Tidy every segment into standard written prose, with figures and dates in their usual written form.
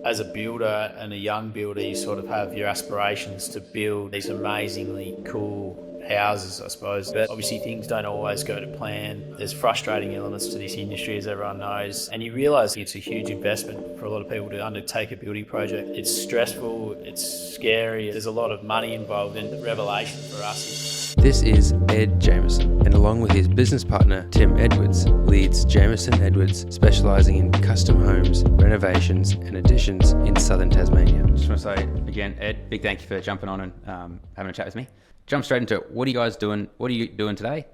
as a builder and a young builder, you sort of have your aspirations to build these amazingly cool houses, I suppose. But obviously things don't always go to plan. There's frustrating elements to this industry, as everyone knows. And you realise it's a huge investment for a lot of people to undertake a building project. It's stressful, it's scary, there's a lot of money involved, and the revelation for us. This is Ed Jamieson, and along with his business partner Tim Edwards, leads Jamieson Edwards, specialising in custom homes, renovations and additions in southern Tasmania. Just want to say again, Ed, big thank you for jumping on and having a chat with me. Jump straight into it. What are you guys doing? What are you doing today?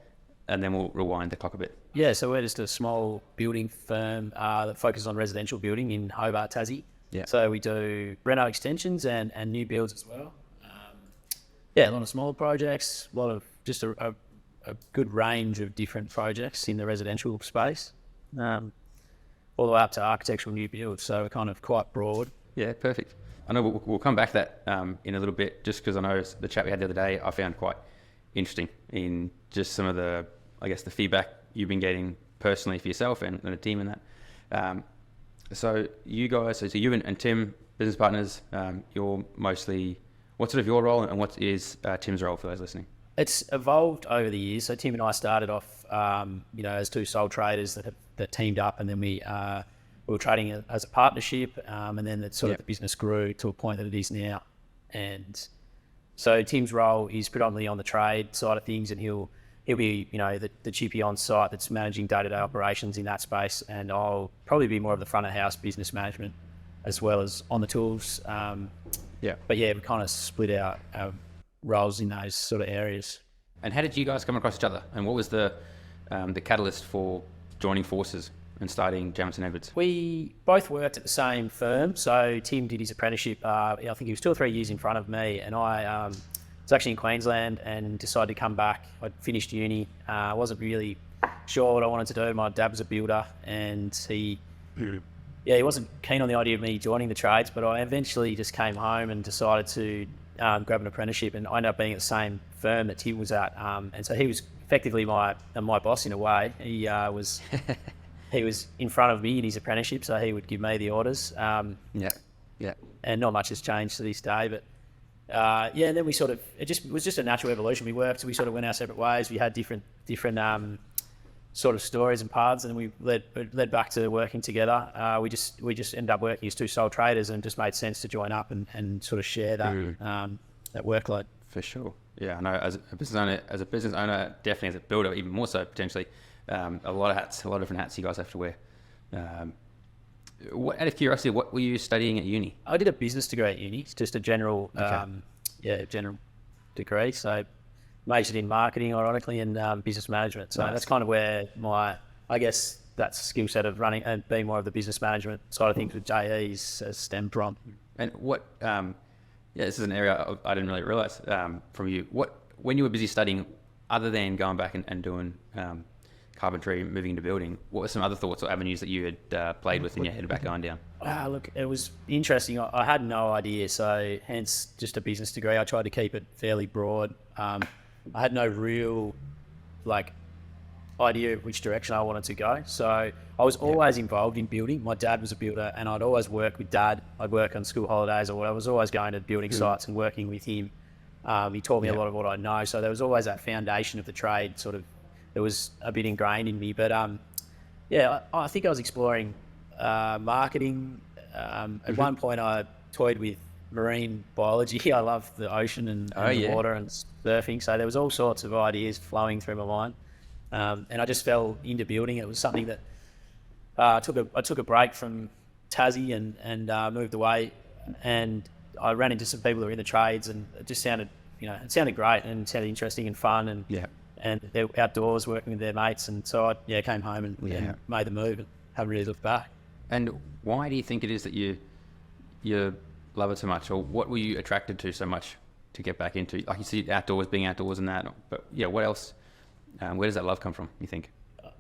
And then we'll rewind the clock a bit. Yeah, so we're just a small building firm that focuses on residential building in Hobart, Tassie. Yeah. So we do reno extensions and new builds as well. A lot of smaller projects, a lot of just a good range of different projects in the residential space, all the way up to architectural new builds. So we're kind of quite broad. Yeah, perfect. I know we'll come back to that in a little bit, just because I know the chat we had the other day I found quite interesting in just some of the, I guess, the feedback you've been getting personally for yourself and the team and that. So you guys, so you and Tim, business partners, you're mostly, what's sort of your role and what is Tim's role for those listening? It's evolved over the years. So Tim and I started off, as two sole traders that teamed up, and then we were trading as a partnership, and then the business grew to a point that it is now. And so Tim's role is predominantly on the trade side of things, and he'll be, the chippy on site that's managing day-to-day operations in that space, and I'll probably be more of the front of house business management as well as on the tools. But we kind of split our roles in those sort of areas. And how did you guys come across each other? And what was the catalyst for joining forces and starting Jamieson Edwards? We both worked at the same firm. So Tim did his apprenticeship. I think he was 2 or 3 years in front of me, and I was actually in Queensland and decided to come back. I'd finished uni. I wasn't really sure what I wanted to do. My dad was a builder, and he wasn't keen on the idea of me joining the trades, but I eventually just came home and decided to grab an apprenticeship, and I ended up being at the same firm that Tim was at. And so he was effectively my boss in a way. He was he was in front of me in his apprenticeship, so he would give me the orders. And not much has changed to this day, but and then we sort of, it was just a natural evolution. We sort of went our separate ways. We had different sort of stories and paths, and we led back to working together. We just ended up working as two sole traders, and just made sense to join up and sort of share that that workload. For sure. Yeah, I know as a business owner, definitely as a builder, even more so potentially, a lot of hats, a lot of different hats you guys have to wear. Out of curiosity, what were you studying at uni? I did a business degree at uni. It's just a general, general degree. So majored in marketing, ironically, and business management. So that's kind of where that skill set of running and being more of the business management side of things with JEs has stemmed from. And what, this is an area I didn't really realise from you. When you were busy studying, other than going back and doing carpentry, moving into building, what were some other thoughts or avenues that you had played with in your head about going down? Look, it was interesting. I had no idea, so hence just a business degree. I tried to keep it fairly broad. I had no real idea of which direction I wanted to go. So I was always involved in building. My dad was a builder, and I'd always work with Dad. I'd work on school holidays, or I was always going to building sites and working with him. He taught me a lot of what I know. So there was always that foundation of the trade sort of, it was a bit ingrained in me. But I think I was exploring marketing. At one point I toyed with marine biology. I love the ocean and the water and surfing. So there was all sorts of ideas flowing through my mind. And I just fell into building. It was something that I took a break from Tassie and moved away, and I ran into some people who were in the trades, and it just sounded great and sounded interesting and fun, and they're outdoors working with their mates. And so I came home and made the move and haven't really looked back. And why do you think it is that you love it so much, or what were you attracted to so much to get back into? Like you see being outdoors and that, but what else? Where does that love come from, you think?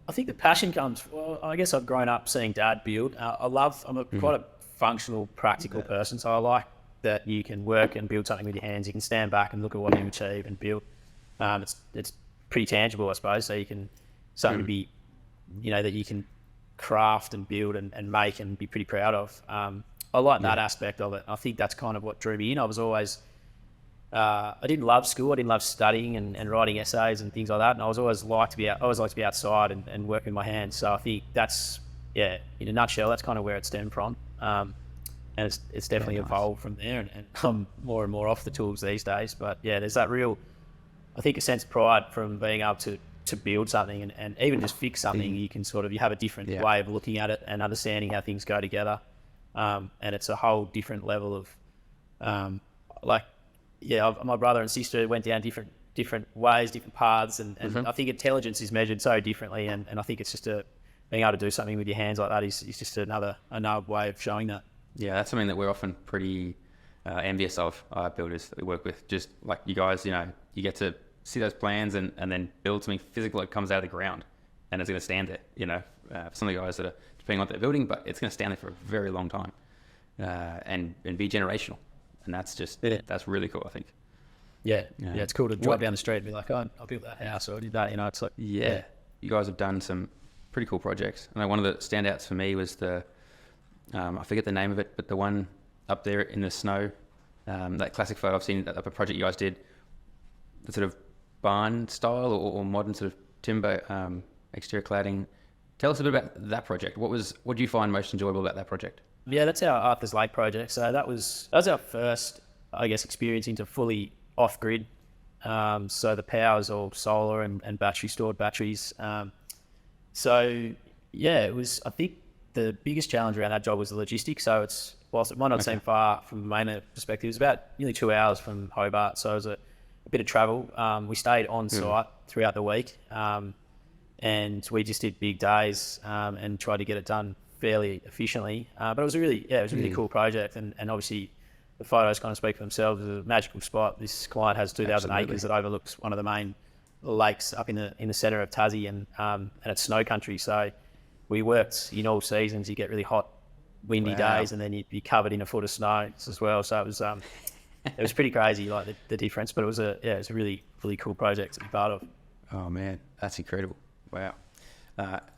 I think the passion comes, I guess I've grown up seeing Dad build. I'm quite a functional, practical person, so I like that you can work and build something with your hands. You can stand back and look at what you achieve and build. It's pretty tangible, I suppose, so you can, something to be, that you can craft and build and make and be pretty proud of. I like that aspect of it. I think that's kind of what drew me in. I was always, I didn't love school. I didn't love studying and writing essays and things like that. And I always liked to be outside and work with my hands. So I think that's, in a nutshell, that's kind of where it stemmed from. And it's definitely evolved from there. And I'm more and more off the tools these days. But yeah, there's that real, I think, a sense of pride from being able to build something and even just fix something. You can you have a different way of looking at it and understanding how things go together. And it's a whole different level of, my brother and sister went down different ways, different paths. And I think intelligence is measured so differently. And I think it's just being able to do something with your hands like that is just another way of showing that. Yeah, that's something that we're often pretty envious of, builders that we work with. Just like you guys, you get to see those plans and then build something physical that comes out of the ground and it's going to stand there, for some of the guys that are depending on what they're building, but it's going to stand there for a very long time and be generational. And that's just, that's really cool, I think. Yeah, it's cool to drive down the street and be like, oh, I built that house or I did that, it's like... Yeah, you guys have done some pretty cool projects. I know one of the standouts for me was I forget the name of it, but the one up there in the snow, that classic photo I've seen of a project you guys did, the sort of barn style or modern sort of timber exterior cladding. Tell us a bit about that project. What do you find most enjoyable about that project? Yeah, that's our Arthur's Lake project. So that was our first, I guess, experience into fully off-grid. So the power's all solar and stored batteries. It was, I think, the biggest challenge around that job was the logistics. So whilst it might not seem far from a main perspective, it was about nearly 2 hours from Hobart. So it was a bit of travel. We stayed on site throughout the week, and we just did big days and tried to get it done fairly efficiently. But it was a really cool project, and obviously the photos kind of speak for themselves. It was a magical spot. This client has 2,000 acres that overlooks one of the main lakes up in the centre of Tassie, and it's snow country. So we worked in all seasons. You get really hot, windy days, and then you'd be covered in a foot of snow as well. So it was pretty crazy, like the difference. But it was a really, really cool project to be part of. Oh man, that's incredible! Wow.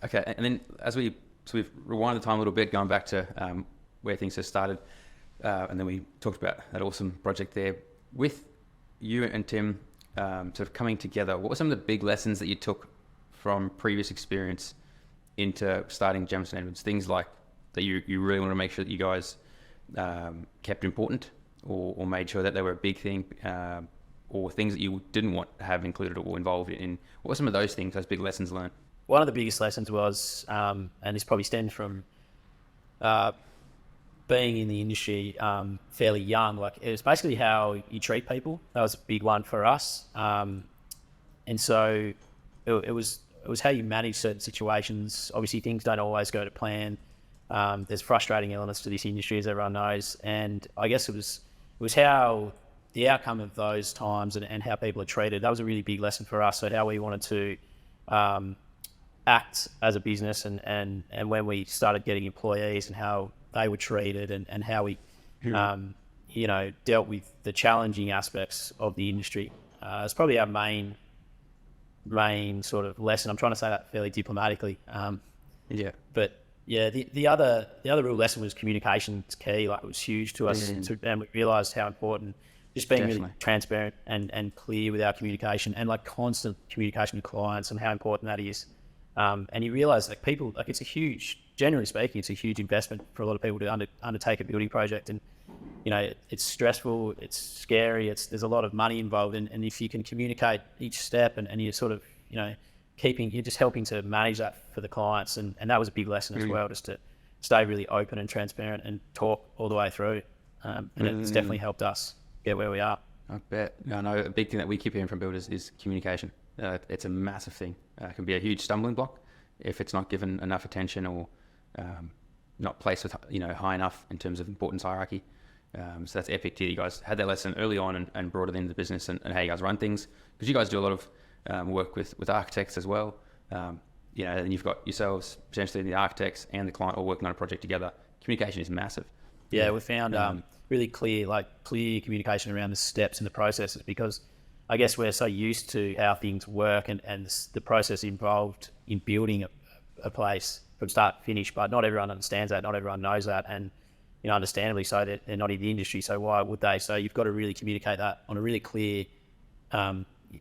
Okay, and then as we've rewind the time a little bit, going back to where things have started, and then we talked about that awesome project there with you and Tim, sort of coming together. What were some of the big lessons that you took from previous experience into starting Jamieson Edwards? Things like that you really want to make sure that you guys kept important or made sure that they were a big thing, or things that you didn't want to have included or involved in. What were some of those things, those big lessons learned? One of the biggest lessons was, and this probably stemmed from being in the industry fairly young, like it was basically how you treat people. That was a big one for us. And so it was how you manage certain situations. Obviously things don't always go to plan. There's frustrating elements to this industry, as everyone knows. And I guess it was how the outcome of those times and how people are treated. That was a really big lesson for us. So how we wanted to act as a business and when we started getting employees and how they were treated and how we, dealt with the challenging aspects of the industry. It's probably our main sort of lesson. I'm trying to say that fairly diplomatically. But yeah, the other real lesson was communication is key. Like it was huge to us, and we realised how important just being really transparent and clear with our communication and like constant communication with clients and how important that is. And you realise like people, like it's a huge, generally speaking, it's a huge investment for a lot of people to undertake a building project, and it's stressful, it's scary, there's a lot of money involved, and if you can communicate each step and you're sort of you're just helping to manage that for the clients, and that was a big lesson as well, just to stay really open and transparent and talk all the way through, and it's definitely helped us get where we are. I bet. I know a big thing that we keep hearing from builders is communication. It's a massive thing. It can be a huge stumbling block if it's not given enough attention or not placed with high enough in terms of importance hierarchy. So that's epic. You guys had that lesson early on and brought it into the business and how you guys run things, because you guys do a lot of work with architects as well. And you've got yourselves, potentially the architects and the client all working on a project together. Communication is massive. Yeah, we found really clear communication around the steps and the processes, because I guess we're so used to how things work and the process involved in building a place from start to finish, but not everyone understands that, not everyone knows that, and understandably so, they're not in the industry, so why would they? So you've got to really communicate that on a really clear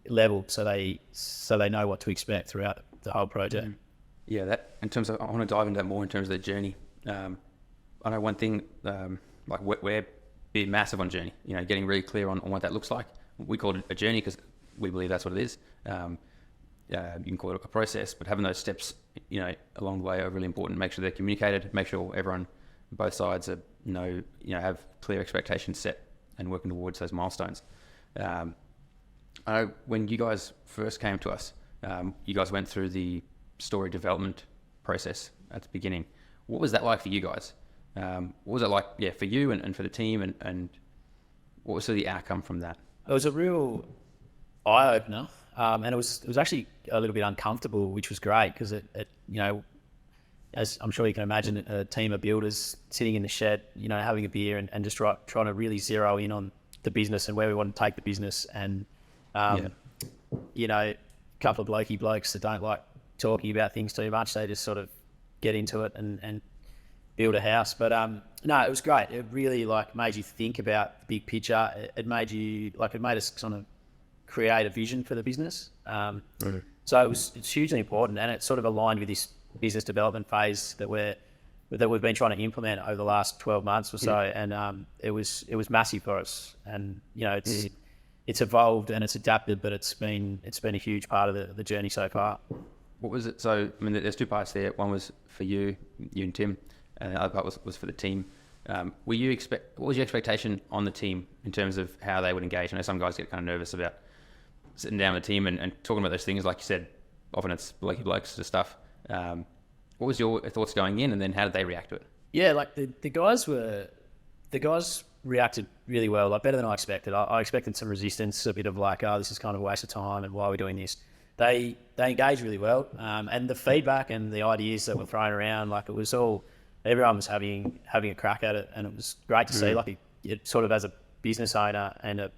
level, so they know what to expect throughout the whole project. Yeah, that in terms of, I want to dive into that more in terms of the journey. I know one thing, like we're being massive on journey, getting really clear on what that looks like. We call it a journey because we believe that's what it is. You can call it a process, but having those steps, along the way are really important. Make sure they're communicated, make sure everyone, both sides have clear expectations set and working towards those milestones. I know when you guys first came to us, you guys went through the story development process at the beginning. What was that like for you guys? What was it like, for you and for the team, and what was sort of the outcome from that? It was a real eye opener, and it was actually a little bit uncomfortable, which was great because it as I'm sure you can imagine, a team of builders sitting in the shed, having a beer and just trying to really zero in on the business and where we want to take the business, and a couple of blokes that don't like talking about things too much. They just sort of get into it and build a house. But no, it was great. It really made you think about the big picture. It made us kind of create a vision for the business. So it's hugely important, and it's sort of aligned with this business development phase that we've been trying to implement over the last 12 months or so. And it was massive for us. And it's evolved and it's adapted, but it's been a huge part of the journey so far. What was it? So, I mean, there's two parts there. One was for you and Tim, and the other part was for the team. What was your expectation on the team in terms of how they would engage? I know some guys get kind of nervous about sitting down with the team and talking about those things. Like you said, often it's blokes sort of stuff. What was your thoughts going in, and then how did they react to it? Yeah, the guys reacted really well, better than I expected. I expected some resistance, a bit of this is kind of a waste of time and why are we doing this? They engaged really well, and the feedback and the ideas that were thrown around, it was all, everyone was having a crack at it, and it was great to see. It sort of, as a business owner and a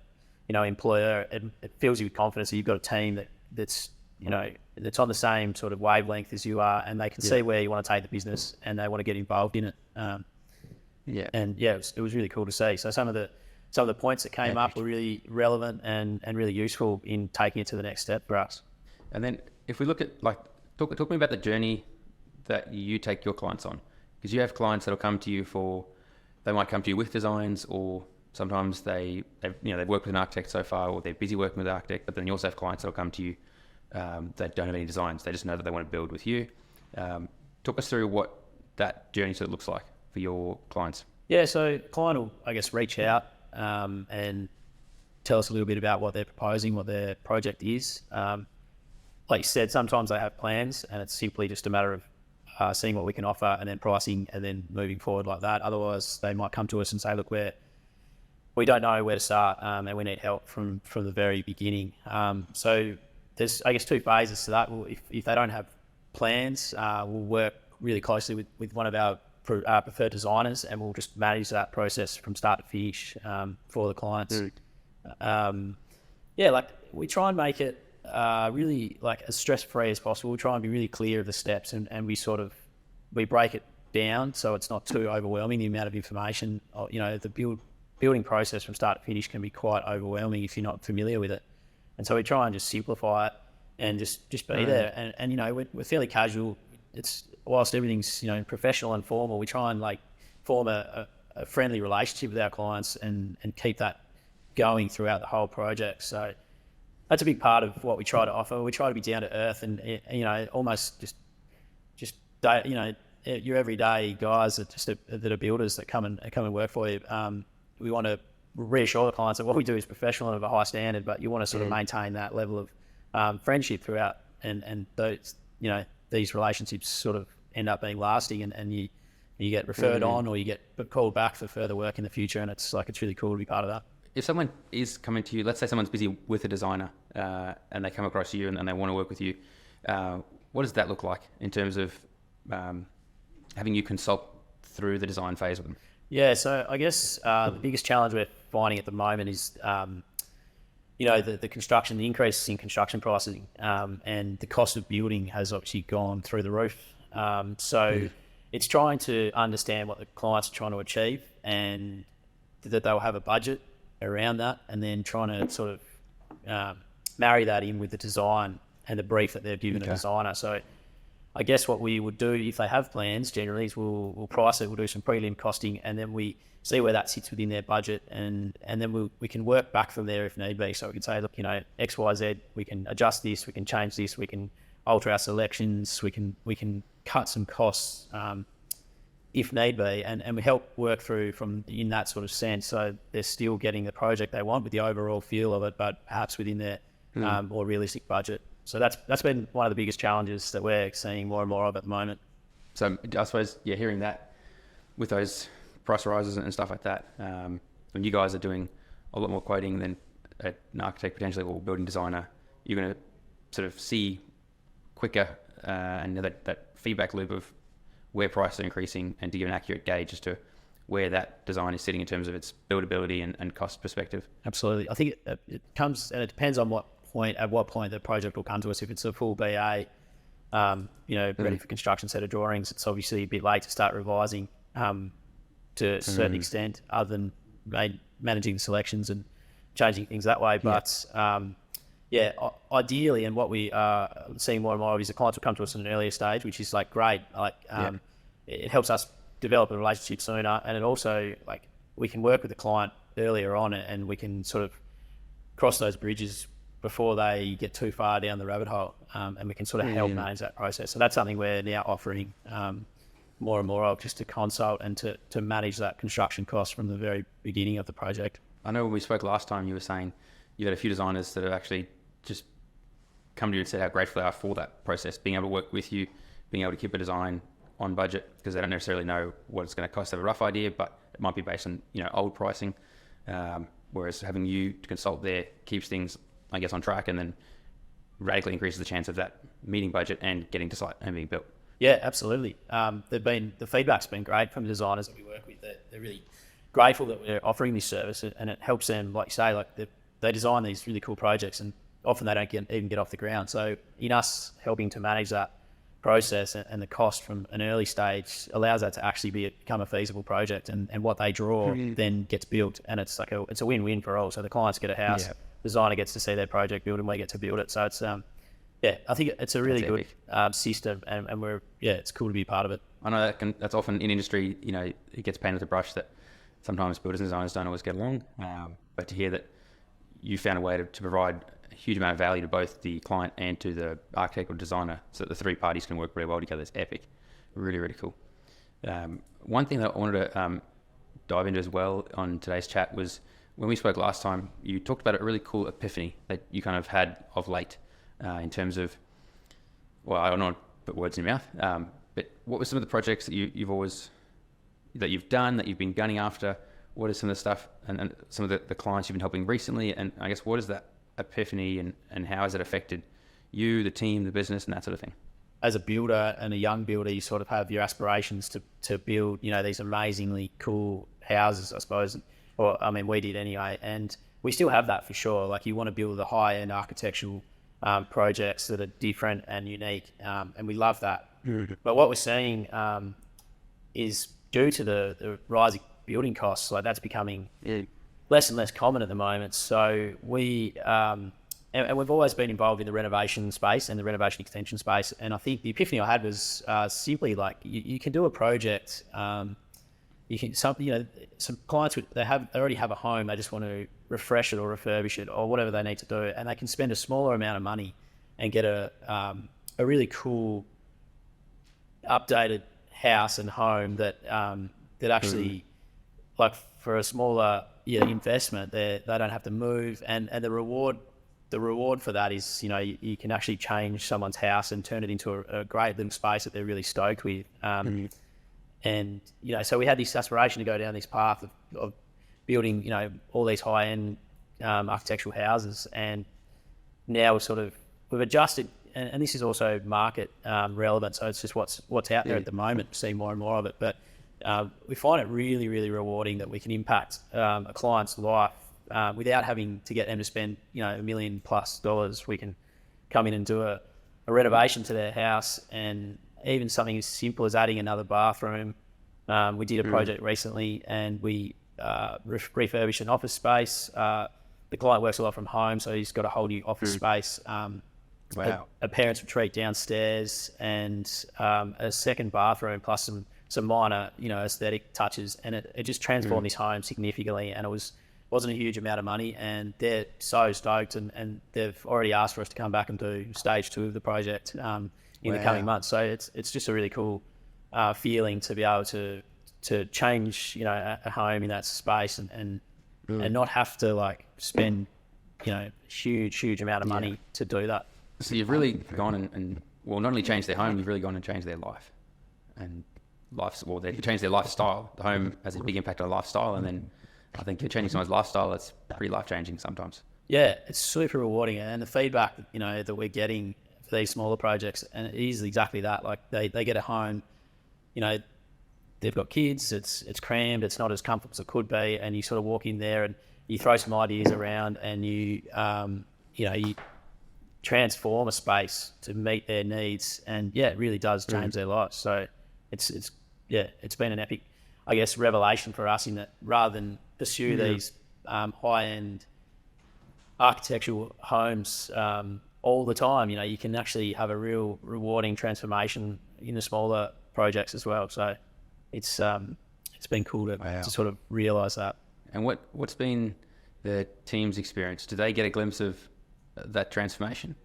employer, it fills you with confidence that you've got a team that's on the same sort of wavelength as you are, and they can see where you want to take the business and they want to get involved in it. It was really cool to see. So some of the points that came up were really relevant and really useful in taking it to the next step for us. And then if we look at talk to me about the journey that you take your clients on, because you have clients that'll come to you they might come to you with designs, or sometimes they've worked with an architect so far, or they're busy working with an architect, but then you also have clients that'll come to you that don't have any designs. They just know that they want to build with you. Talk us through what that journey sort of looks like for your clients. Yeah, so client will, I guess, reach out and tell us a little bit about what they're proposing, what their project is. Like you said, sometimes they have plans, and it's simply just a matter of seeing what we can offer and then pricing and then moving forward like that. Otherwise, they might come to us and say, look, we don't know where to start, and we need help from the very beginning. So there's, I guess, two phases to that. If they don't have plans, we'll work really closely with one of our preferred designers, and we'll just manage that process from start to finish for the clients. We try and make it really as stress-free as possible. We try and be really clear of the steps, and we break it down so it's not too overwhelming, the amount of information. The building process from start to finish can be quite overwhelming if you're not familiar with it. And so we try and just simplify it and just be there. And we're fairly casual. It's, whilst everything's, professional and formal, we try and form a friendly relationship with our clients and keep that going throughout the whole project. So that's a big part of what we try to offer. We try to be down to earth and, almost just your everyday guys that are builders that come and work for you. We want to reassure the clients that what we do is professional and of a high standard, but you want to sort of maintain that level of friendship throughout, and those, these relationships sort of end up being lasting, and you get referred on, or you get called back for further work in the future, and it's really cool to be part of that. If someone is coming to you, let's say someone's busy with a designer, and they come across you and they want to work with you, what does that look like in terms of having you consult through the design phase with them? Yeah, so I guess the biggest challenge we're finding at the moment is, the construction, the increase in construction pricing, and the cost of building has obviously gone through the roof. it's trying to understand what the clients are trying to achieve and that they'll have a budget around that, and then trying to sort of marry that in with the design and the brief that they've given a designer. So I guess what we would do if they have plans generally is we'll price it, we'll do some prelim costing, and then we see where that sits within their budget, and then we can work back from there if need be. So we can say, look, you know, X, Y, Z, we can adjust this, we can change this, we can alter our selections, we can cut some costs if need be, and we help work through from in that sort of sense. So they're still getting the project they want with the overall feel of it, but perhaps within their more realistic budget. So that's been one of the biggest challenges that we're seeing more and more of at the moment. So I suppose, hearing that with those price rises and stuff like that, when you guys are doing a lot more quoting than an architect potentially or building designer, you're going to sort of see quicker and that feedback loop of where prices are increasing, and to give an accurate gauge as to where that design is sitting in terms of its buildability and cost perspective. Absolutely. I think it comes, and it depends on at what point the project will come to us. If it's a full BA, ready for construction set of drawings, it's obviously a bit late to start revising to a certain extent, other than managing the selections and changing things that way. But ideally, and what we are seeing more and more of is the clients will come to us at an earlier stage, which is like great. It helps us develop a relationship sooner, and it also, like, we can work with the client earlier on, and we can sort of cross those bridges before they get too far down the rabbit hole, and we can sort of help manage that process. So that's something we're now offering more and more of, just to consult and to manage that construction cost from the very beginning of the project. I know when we spoke last time, you were saying you had a few designers that have actually just come to you and said how grateful they are for that process, being able to work with you, being able to keep a design on budget, because they don't necessarily know what it's going to cost. They have a rough idea, but it might be based on old pricing, whereas having you to consult there keeps things, I guess, on track, and then radically increases the chance of that meeting budget and getting to site and being built. Yeah, absolutely. The feedback's been great from the designers that we work with. They're really grateful that we're offering this service, and it helps them, like you say, like they design these really cool projects, and often they don't even get off the ground. So in us helping to manage that process and the cost from an early stage allows that to actually become a feasible project, and what they draw then gets built, and it's like it's a win-win for all. So the clients get a house, designer gets to see their project built, and we get to build it. So it's I think it's a really good system, and we're it's cool to be part of it. I know that's often in industry, it gets painted with a brush that sometimes builders and designers don't always get along, but to hear that you found a way to provide a huge amount of value to both the client and to the architect or designer, so that the three parties can work really well together, is epic. Really, really cool. One thing that I wanted to dive into as well on today's chat was, when we spoke last time, you talked about a really cool epiphany that you kind of had of late, in terms of, well, I don't want to put words in your mouth, but what were some of the projects that you've done, that you've been gunning after? What is some of the stuff and some of the clients you've been helping recently? And I guess, what is that epiphany, and how has it affected you, the team, the business, and that sort of thing? As a builder and a young builder, you sort of have your aspirations to build, these amazingly cool houses, I suppose. Or, I mean, we did anyway. And we still have that for sure. Like, you want to build the high-end architectural projects that are different and unique. And we love that. But what we're seeing is, due to the rising building costs, like, that's becoming less and less common at the moment. So we, and we've always been involved in the renovation space and the renovation extension space. And I think the epiphany I had was simply like, you can do a project. Some clients they already have a home. They just want to refresh it or refurbish it or whatever they need to do, and they can spend a smaller amount of money and get a really cool, updated house and home that actually, like, for a smaller investment, they don't have to move, and the reward for that is, you can actually change someone's house and turn it into a great little space that they're really stoked with. And, so we had this aspiration to go down this path of building, all these high-end architectural houses. And now we've adjusted, and this is also market relevant. So it's just what's out there at the moment, see more and more of it. But we find it really, really rewarding that we can impact a client's life without having to get them to spend, $1 million+ dollars. We can come in and do a renovation to their house and even something as simple as adding another bathroom. We did a project recently, and we refurbished an office space. The client works a lot from home, so he's got a whole new office space. Wow. A parents' retreat downstairs, and a second bathroom plus some minor, aesthetic touches, and it just transformed his home significantly. And wasn't a huge amount of money, and they're so stoked, and they've already asked for us to come back and do stage 2 of the project in the coming months. So it's just a really cool feeling to be able to change a home in that space and not have to spend huge amount of money to do that. So you've really gone and not only changed their home, you've really gone and changed their life. And they've changed their lifestyle. The home has a big impact on lifestyle, and then I think you're changing someone's lifestyle. It's pretty life-changing sometimes. Yeah, it's super rewarding, and the feedback that we're getting for these smaller projects, and it is exactly that. They get a home, they've got kids, it's crammed, it's not as comfortable as it could be, and you sort of walk in there and you throw some ideas around, and you transform a space to meet their needs, and it really does change their lives. So it's been an epic, I guess, revelation for us in that rather than pursue these high-end architectural homes all the time, you can actually have a real rewarding transformation in the smaller projects as well. So it's been cool to sort of realise that. And what's been the team's experience? Do they get a glimpse of that transformation?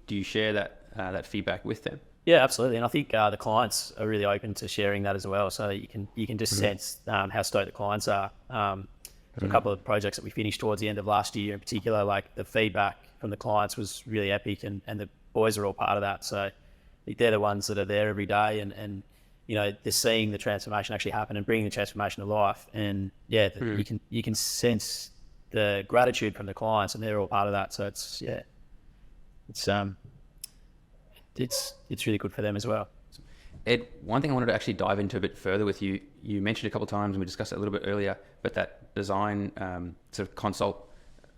Do you share that feedback with them? Yeah, absolutely. And I think the clients are really open to sharing that as well. So you can just sense how stoked the clients are. A couple of projects that we finished towards the end of last year in particular, the feedback from the clients was really epic, and the boys are all part of that. So they're the ones that are there every day, and they're seeing the transformation actually happen and bringing the transformation to life. And you can sense the gratitude from the clients, and they're all part of that. So it's really good for them as well. Ed, one thing I wanted to actually dive into a bit further with you, you mentioned a couple of times, and we discussed it a little bit earlier, but that design sort of consult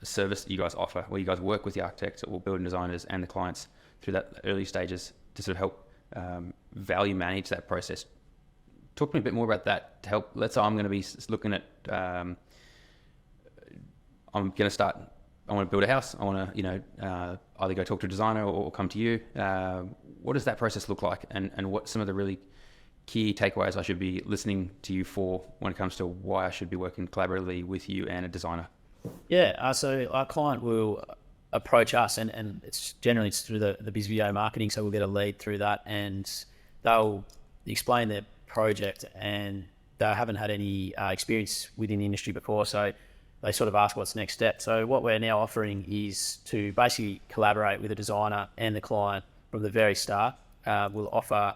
service that you guys offer, where you guys work with the architects or building designers and the clients through that early stages to sort of help value manage that process. Talk to me a bit more about that to help. Let's say I'm going to be looking at, I'm going to start, I want to build a house. I want to, either go talk to a designer or come to you. What does that process look like? And what some of the really key takeaways I should be listening to you for when it comes to why I should be working collaboratively with you and a designer? Yeah, so our client will approach us, and it's generally through the BizVio marketing, so we'll get a lead through that, and they'll explain their project, and they haven't had any experience within the industry before, so they sort of ask what's the next step. So what we're now offering is to basically collaborate with a designer and the client from the very start. We'll offer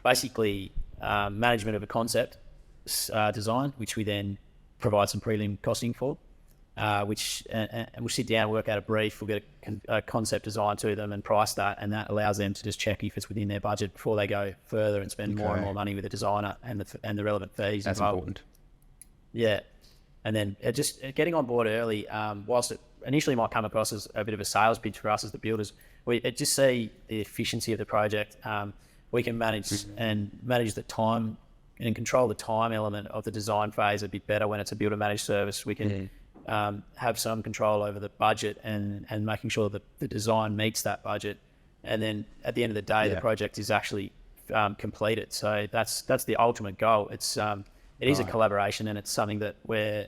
basically management of a concept design, which we then provide some prelim costing for, and we'll sit down, work out a brief, we'll get a concept design to them and price that, and that allows them to just check if it's within their budget before they go further and spend more and more money with the designer and the relevant fees. That's important. Yeah. And then just getting on board early, whilst it initially might come across as a bit of a sales pitch for us as the builders, we just see the efficiency of the project. We can manage the time and control the time element of the design phase a bit better when it's a builder managed service. We can have some control over the budget and making sure that the design meets that budget. And then at the end of the day, the project is actually completed. So that's the ultimate goal. It is a collaboration, and it's something that we're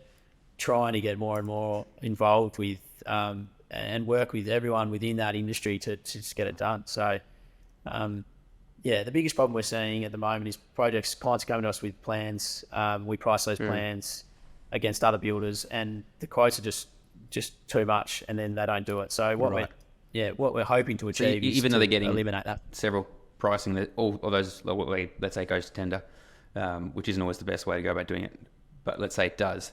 trying to get more and more involved with, and work with everyone within that industry to just get it done. So, the biggest problem we're seeing at the moment is clients coming to us with plans. We price those plans against other builders, and the quotes are just too much, and then they don't do it. So what we're hoping to achieve is even though they're getting eliminate that. Several pricing that all of those, let's say, goes to tender. Which isn't always the best way to go about doing it. But let's say it does.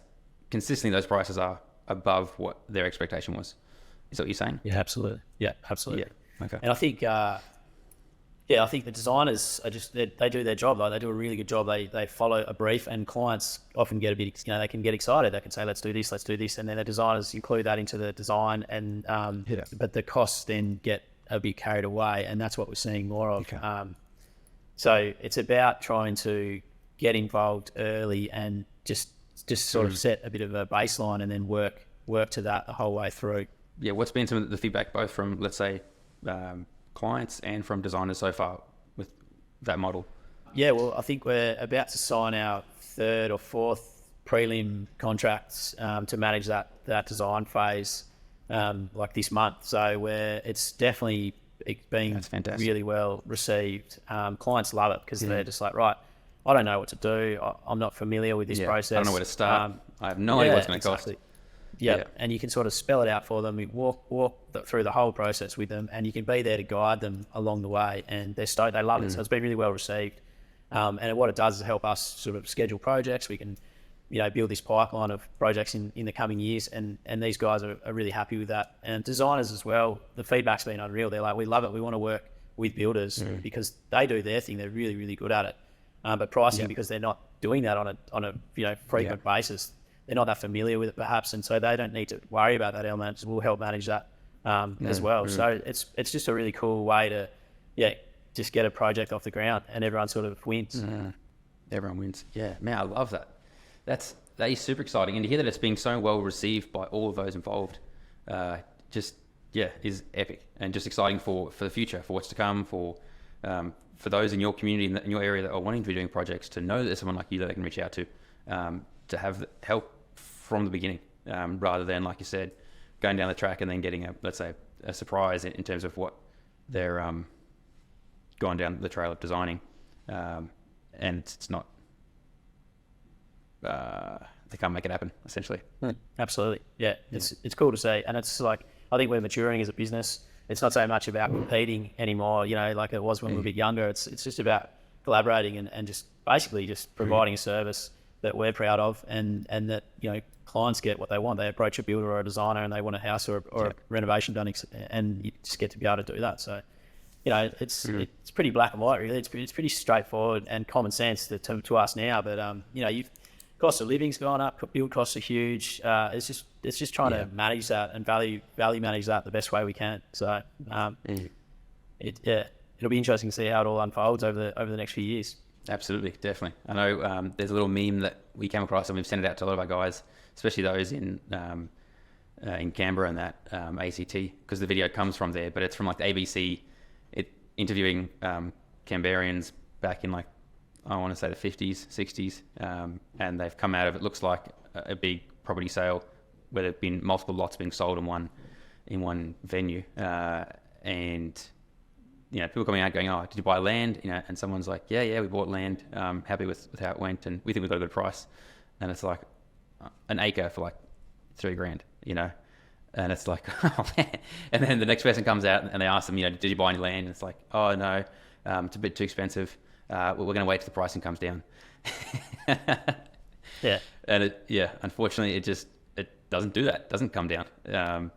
Consistently, those prices are above what their expectation was. Is that what you're saying? Yeah, absolutely. Yeah. Okay. And I think, I think the designers are they do their job. They do a really good job. They follow a brief, and clients often get a bit, they can get excited. They can say, let's do this. And then the designers include that into the design, and but the costs then get a bit carried away. And that's what we're seeing more of. Okay. So it's about trying to get involved early and just sort of set a bit of a baseline and then work to that the whole way through. Yeah, what's been some of the feedback both from, let's say, clients and from designers so far with that model? Yeah, well, I think we're about to sign our third or fourth prelim contracts to manage that design phase like this month. So it's definitely being really well received. Clients love it because they're just like, right, I don't know what to do. I'm not familiar with this process. I don't know where to start. I have no idea what's going to cost. Yeah, and you can sort of spell it out for them. You walk through the whole process with them, and you can be there to guide them along the way. And they're stoked. They love it. So it's been really well received. And what it does is help us sort of schedule projects. We can, build this pipeline of projects in the coming years. And these guys are really happy with that. And designers as well, the feedback's been unreal. They're like, we love it. We want to work with builders because they do their thing. They're really, really good at it. But pricing, because they're not doing that on a frequent basis, they're not that familiar with it perhaps. And so they don't need to worry about that element. We'll help manage that as well. So it's just a really cool way to, just get a project off the ground and everyone sort of wins. Everyone wins. Yeah, man, I love that. That is super exciting. And to hear that it's being so well received by all of those involved, is epic and just exciting for the future, for what's to come, for those in your community, in your area that are wanting to be doing projects, to know that there's someone like you that they can reach out to have help from the beginning, rather than, like you said, going down the track and then getting a surprise in terms of what they're gone down the trail of designing, and it's not, they can't make it happen, essentially. Absolutely. Yeah. It's cool to see. And it's like, I think we're maturing as a business. It's not so much about competing anymore, like it was when we were a bit younger. It's just about collaborating and just basically just providing a service that we're proud of and that, clients get what they want. They approach a builder or a designer and they want a house or a renovation done, and you just get to be able to do that. So, it's pretty black and white, really. It's pretty straightforward and common sense to us now. But cost of living's gone up. Build costs are huge. It's just trying to manage that and value manage that the best way we can. So it'll be interesting to see how it all unfolds over the next few years. Absolutely, definitely. I know there's a little meme that we came across and we've sent it out to a lot of our guys, especially those in Canberra and that ACT, because the video comes from there, but it's from like the ABC interviewing Canberrians back in I want to say the 50s, 60s, and they've come out of it looks like a big property sale where there've been multiple lots being sold in one venue, and people coming out going, oh, did you buy land? And someone's like, yeah, we bought land, happy with how it went, and we think we got a good price. And it's like an acre for like $3,000, and it's like, oh man. And then the next person comes out and they ask them, did you buy any land? And it's like, oh no, it's a bit too expensive. We're going to wait till the pricing comes down. And unfortunately, it doesn't do that. It doesn't come down.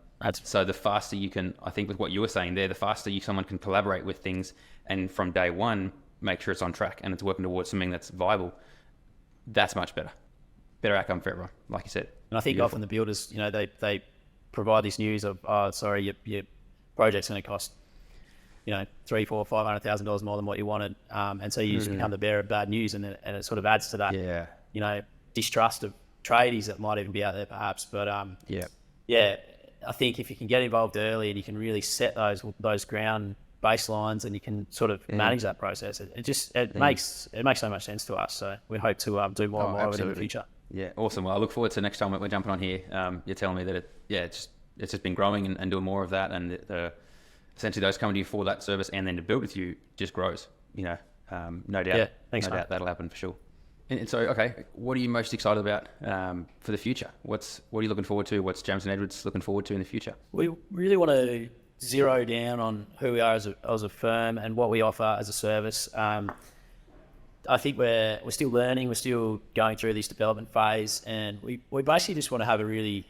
So the faster you can, I think with what you were saying there, the faster someone can collaborate with things and from day one, make sure it's on track and it's working towards something that's viable, that's much better. Better outcome for everyone, like you said. And I think often the builders, they provide this news of, oh, sorry, your project's going to cost, $300,000, $400,000, $500,000 more than what you wanted. And so you just become the bearer of bad news, and it sort of adds to that, distrust of tradies that might even be out there perhaps. But I think if you can get involved early and you can really set those ground baselines and you can sort of manage that process, it makes so much sense to us. So we hope to do more and more of it in the future. Yeah, awesome. Well, I look forward to next time we're jumping on here. You're telling me that it's just been growing and doing more of that, and essentially those coming to you for that service and then to build with you just grows. No doubt. Yeah, thanks, no doubt that'll happen for sure. And so, okay, what are you most excited about for the future? What are you looking forward to? What's Jamieson Edwards looking forward to in the future? We really want to zero down on who we are as a firm and what we offer as a service. I think we're still learning. We're still going through this development phase, and we basically just want to have a really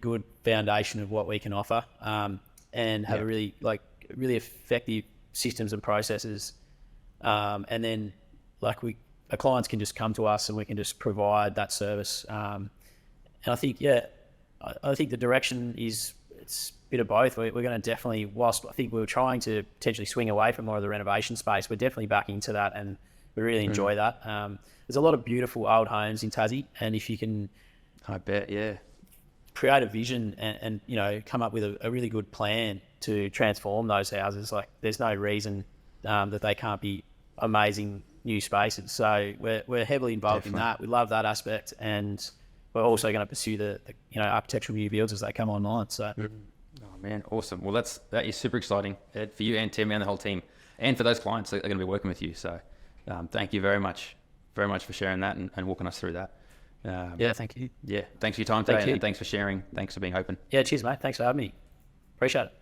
good foundation of what we can offer, and have a really effective systems and processes, and then our clients can just come to us and we can just provide that service. And I think the direction it's bit of both. We're going to definitely, whilst I think we were trying to potentially swing away from more of the renovation space, we're definitely back into that, and we really enjoy that. There's a lot of beautiful old homes in Tassie, and if you can, I bet, yeah. create a vision and come up with a really good plan to transform those houses, like there's no reason that they can't be amazing new spaces. So we're heavily involved in that. We love that aspect, and we're also going to pursue the architectural new builds as they come online. So Oh man, awesome. Well, that is super exciting, Ed, for you and Tim and the whole team, and for those clients that are going to be working with you. So thank you very much for sharing that and walking us through that. yeah, thank you. Yeah, thanks for your time today, and thanks for sharing. Thanks for being open. Yeah, cheers, mate. Thanks for having me. Appreciate it.